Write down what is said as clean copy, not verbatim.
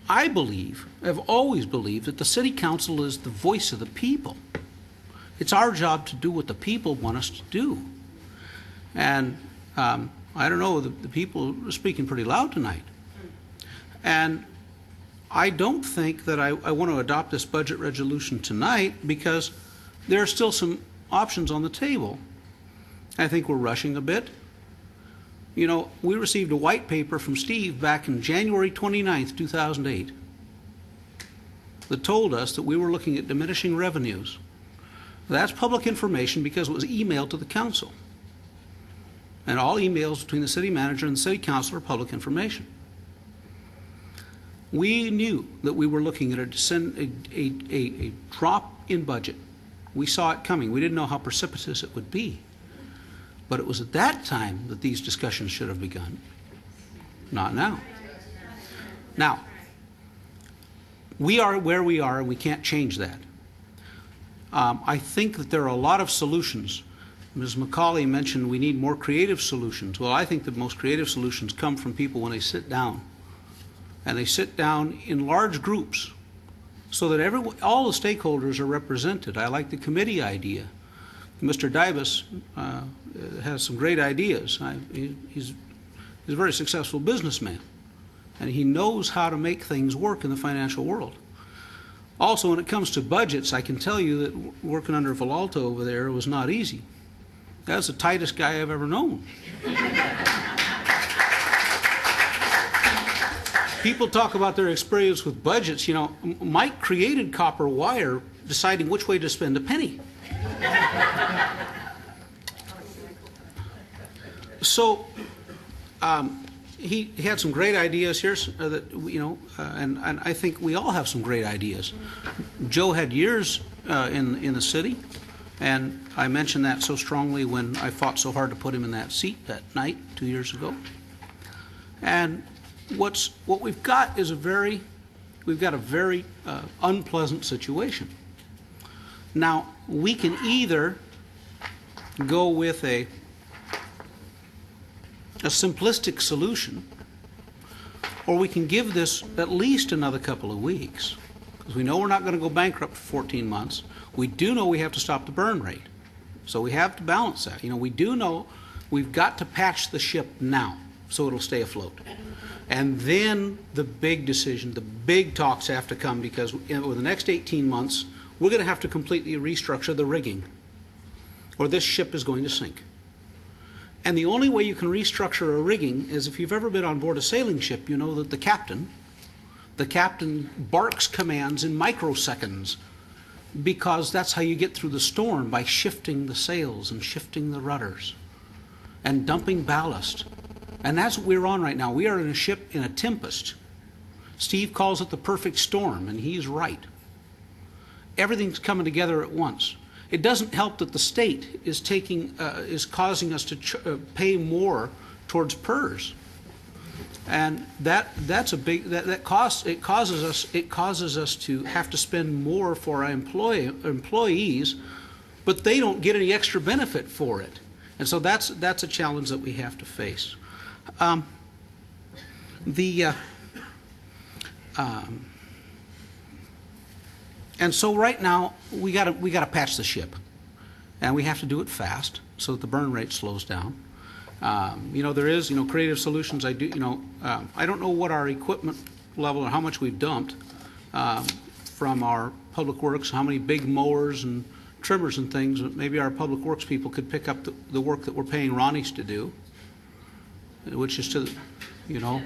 I believe, I've always believed, that the city council is the voice of the people. It's our job to do what the people want us to do. And I don't know, the people are speaking pretty loud tonight. And I don't think that I want to adopt this budget resolution tonight because there are still some options on the table. I think we're rushing a bit. You know, we received a white paper from Steve back in January 29th, 2008, that told us that we were looking at diminishing revenues. That's public information because it was emailed to the council. And all emails between the city manager and the city council are public information. We knew that we were looking at a drop in budget. We saw it coming. We didn't know how precipitous it would be. But it was at that time that these discussions should have begun, not now. Now, we are where we are, and we can't change that. I think that there are a lot of solutions. Ms. McCauley mentioned we need more creative solutions. Well, I think the most creative solutions come from people when they sit down. And they sit down in large groups so that all the stakeholders are represented. I like the committee idea. Mr. Dybus has some great ideas. He's a very successful businessman, and he knows how to make things work in the financial world. Also, when it comes to budgets, I can tell you that working under Villalta over there was not easy. That's the tightest guy I've ever known. People talk about their experience with budgets. You know, Mike created copper wire deciding which way to spend a penny. So he had some great ideas here that, you know, and I think we all have some great ideas. Joe had years in the city, and I mentioned that so strongly when I fought so hard to put him in that seat that night 2 years ago. And what we've got is a very unpleasant situation. Now, we can either go with a simplistic solution, or we can give this at least another couple of weeks, because we know we're not going to go bankrupt for 14 months. We do know we have to stop the burn rate, so we have to balance that. You know, we do know we've got to patch the ship now so it'll stay afloat. And then the big decision, the big talks have to come, because over the next 18 months, we're going to have to completely restructure the rigging, or this ship is going to sink. And the only way you can restructure a rigging is, if you've ever been on board a sailing ship, you know that the captain barks commands in microseconds, because that's how you get through the storm, by shifting the sails and shifting the rudders and dumping ballast. And that's what we're on right now. We are in a ship in a tempest. Steve calls it the perfect storm, and he's right. Everything's coming together at once. It doesn't help that the state is causing us to pay more towards PERS, and that's a big that costs. It causes us to have to spend more for our employees, but they don't get any extra benefit for it, and so that's a challenge that we have to face. And so right now we got to patch the ship, and we have to do it fast so that the burn rate slows down. You know, there is, you know, creative solutions. I don't know what our equipment level or how much we've dumped from our public works, how many big mowers and trimmers and things. Maybe our public works people could pick up the work that we're paying Ronnie's to do, which is to, you know.